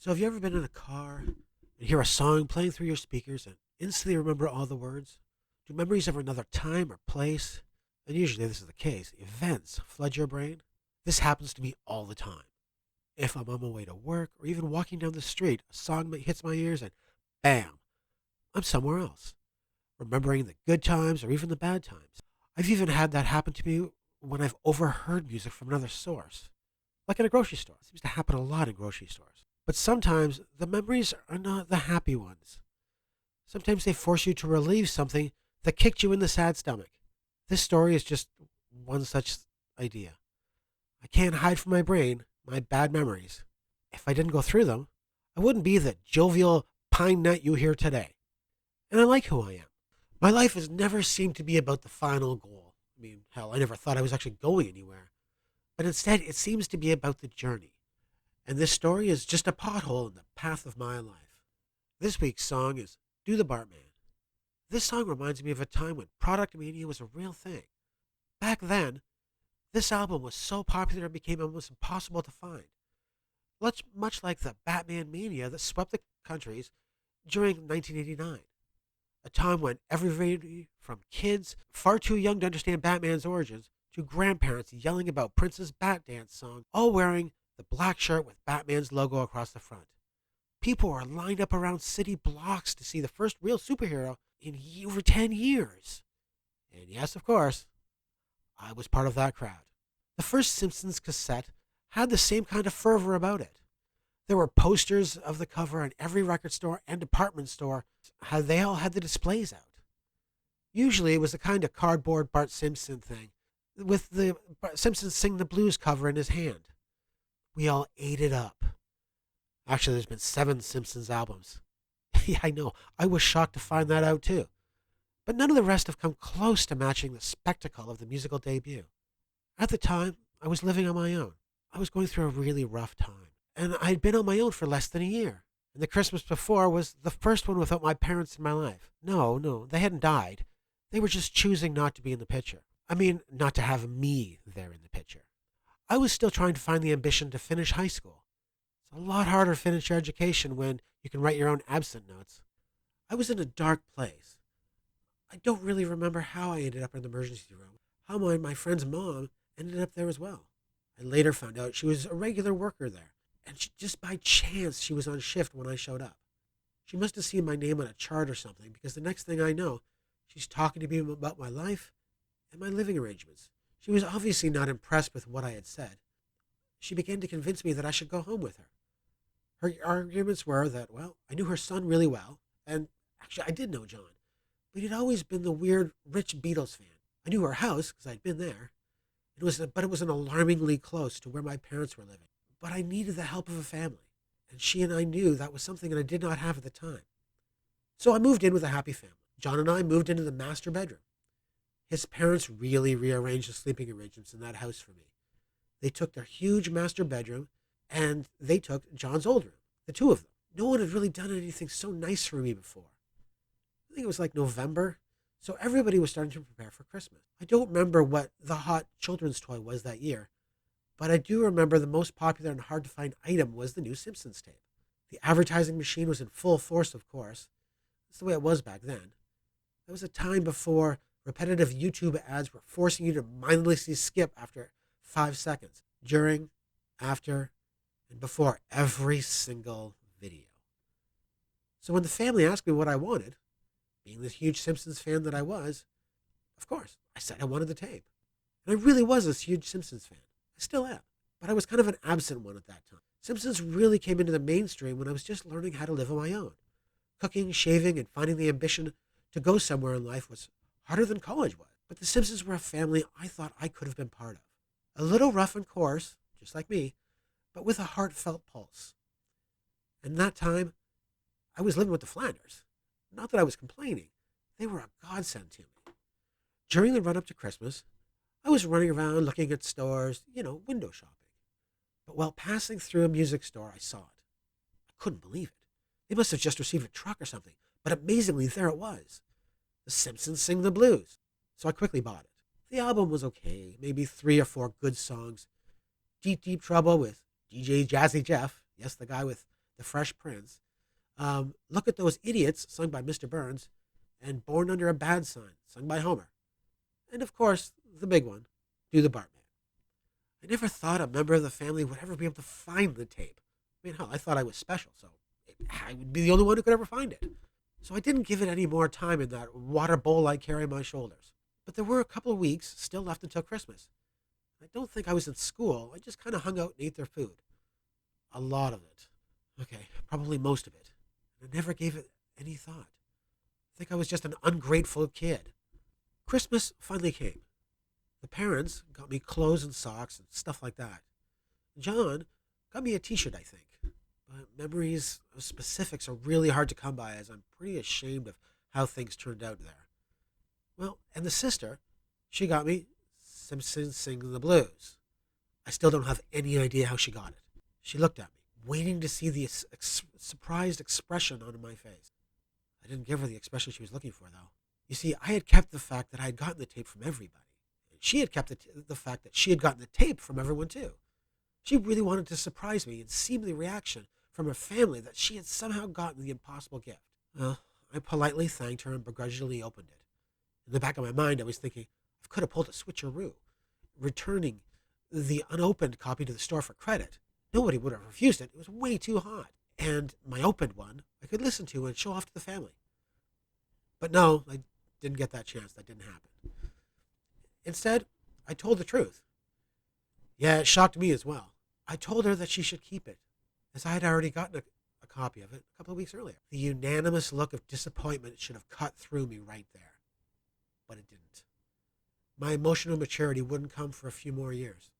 So have you ever been in a car and hear a song playing through your speakers and instantly remember all the words? Do memories of another time or place, and usually this is the case, events flood your brain? This happens to me all the time. If I'm on my way to work or even walking down the street, a song hits my ears and bam, I'm somewhere else, remembering the good times or even the bad times. I've even had that happen to me when I've overheard music from another source, like in a grocery store. It seems to happen a lot in grocery stores. But sometimes the memories are not the happy ones. Sometimes they force you to relieve something that kicked you in the sad stomach. This story is just one such idea. I can't hide from my brain my bad memories. If I didn't go through them, I wouldn't be the jovial pine nut you hear today. And I like who I am. My life has never seemed to be about the final goal. I mean, hell, I never thought I was actually going anywhere. But instead, it seems to be about the journey. And this story is just a pothole in the path of my life. This week's song is Do the Bartman. This song reminds me of a time when product mania was a real thing. Back then, this album was so popular it became almost impossible to find. Much like the Batman mania that swept the countries during 1989, a time when everybody from kids far too young to understand Batman's origins to grandparents yelling about Prince's Bat Dance song, all wearing the black shirt with Batman's logo across the front. People were lined up around city blocks to see the first real superhero in over 10 years. And yes, of course, I was part of that crowd. The first Simpsons cassette had the same kind of fervor about it. There were posters of the cover in every record store and department store. They all had the displays out. Usually it was the kind of cardboard Bart Simpson thing, with the Simpsons Sing the Blues cover in his hand. We all ate it up. Actually, there's been 7 Simpsons albums. Yeah, I know. I was shocked to find that out too. But none of the rest have come close to matching the spectacle of the musical debut. At the time, I was living on my own. I was going through a really rough time. And I'd been on my own for less than a year. And the Christmas before was the first one without my parents in my life. No, they hadn't died. They were just choosing not to be in the picture. I mean, not to have me there in the picture. I was still trying to find the ambition to finish high school. It's a lot harder to finish your education when you can write your own absent notes. I was in a dark place. I don't really remember how I ended up in the emergency room, how my friend's mom ended up there as well. I later found out she was a regular worker there, and just by chance she was on shift when I showed up. She must have seen my name on a chart or something, because the next thing I know, she's talking to me about my life and my living arrangements. She was obviously not impressed with what I had said. She began to convince me that I should go home with her. Her arguments were that, well, I knew her son really well, and actually I did know John, but he'd always been the weird, rich Beatles fan. I knew her house, because I'd been there. But it was an alarmingly close to where my parents were living. But I needed the help of a family, and she and I knew that was something that I did not have at the time. So I moved in with a happy family. John and I moved into the master bedroom. His parents really rearranged the sleeping arrangements in that house for me. They took their huge master bedroom, and they took John's old room, the two of them. No one had really done anything so nice for me before. I think it was like November, so everybody was starting to prepare for Christmas. I don't remember what the hot children's toy was that year, but I do remember the most popular and hard to find item was the new Simpsons tape. The advertising machine was in full force, of course. That's the way it was back then. That was a time before repetitive YouTube ads were forcing you to mindlessly skip after 5 seconds, during, after, and before every single video. So when the family asked me what I wanted, being the huge Simpsons fan that I was, of course, I said I wanted the tape. And I really was a huge Simpsons fan. I still am. But I was kind of an absent one at that time. Simpsons really came into the mainstream when I was just learning how to live on my own. Cooking, shaving, and finding the ambition to go somewhere in life was harder than college was. But the Simpsons were a family I thought I could have been part of. A little rough and coarse, just like me, but with a heartfelt pulse. And that time, I was living with the Flanders. Not that I was complaining. They were a godsend to me. During the run-up to Christmas, I was running around looking at stores, window shopping. But while passing through a music store, I saw it. I couldn't believe it. They must have just received a truck or something, but amazingly, there it was. The Simpsons Sing the Blues. So I quickly bought it. The album was okay, maybe 3 or 4 good songs. Deep Trouble with DJ Jazzy Jeff, yes, the guy with The Fresh Prince, Look at Those Idiots, sung by Mr. Burns, and Born Under a Bad Sign, sung by Homer. And of course, the big one, Do the Bartman. I never thought a member of the family would ever be able to find the tape. I mean, hell, I thought I was special, so I would be the only one who could ever find it. So I didn't give it any more time in that water bowl I carry on my shoulders. But there were a couple of weeks still left until Christmas. I don't think I was in school. I just kind of hung out and ate their food. A lot of it. Okay, probably most of it. I never gave it any thought. I think I was just an ungrateful kid. Christmas finally came. The parents got me clothes and socks and stuff like that. John got me a t-shirt, I think. But memories of specifics are really hard to come by, as I'm pretty ashamed of how things turned out there. Well, and the sister, she got me Simpsons Sing the Blues. I still don't have any idea how she got it. She looked at me, waiting to see the surprised expression on my face. I didn't give her the expression she was looking for, though. You see, I had kept the fact that I had gotten the tape from everybody. And she had kept the fact that she had gotten the tape from everyone, too. She really wanted to surprise me and see the reaction from her family that she had somehow gotten the impossible gift. Well, I politely thanked her and begrudgingly opened it. In the back of my mind, I was thinking, I could have pulled a switcheroo, returning the unopened copy to the store for credit. Nobody would have refused it. It was way too hot. And my opened one, I could listen to and show off to the family. But no, I didn't get that chance. That didn't happen. Instead, I told the truth. Yeah, it shocked me as well. I told her that she should keep it, as I had already gotten a copy of it a couple of weeks earlier. The unanimous look of disappointment should have cut through me right there. But it didn't. My emotional maturity wouldn't come for a few more years.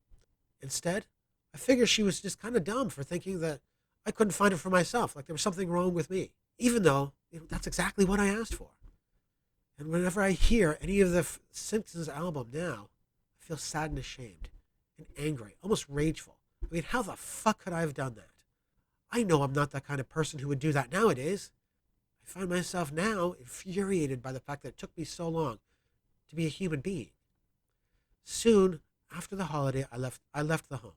Instead, I figured she was just kind of dumb for thinking that I couldn't find it for myself, like there was something wrong with me, even though that's exactly what I asked for. And whenever I hear any of the Simpsons album now, I feel sad and ashamed and angry, almost rageful. I mean, how the fuck could I have done that? I know I'm not that kind of person who would do that nowadays. I find myself now infuriated by the fact that it took me so long to be a human being. Soon after the holiday, I left the home.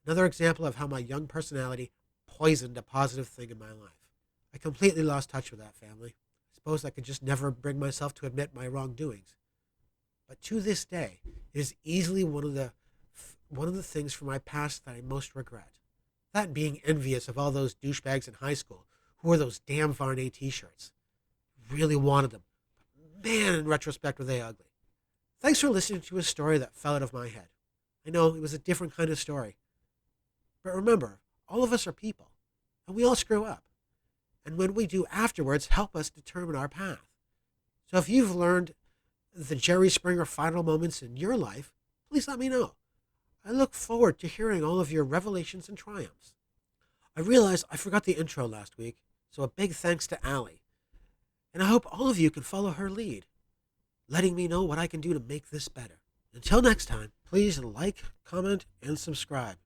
Another example of how my young personality poisoned a positive thing in my life. I completely lost touch with that family. I suppose I could just never bring myself to admit my wrongdoings. But to this day, it is easily one of the things from my past that I most regret. That being envious of all those douchebags in high school who wore those damn Varney t-shirts. Really wanted them. But man, in retrospect, were they ugly. Thanks for listening to a story that fell out of my head. I know it was a different kind of story. But remember, all of us are people, and we all screw up. And when we do afterwards, help us determine our path. So if you've learned the Jerry Springer final moments in your life, please let me know. I look forward to hearing all of your revelations and triumphs. I realized I forgot the intro last week, so a big thanks to Allie. And I hope all of you can follow her lead, letting me know what I can do to make this better. Until next time, please like, comment, and subscribe.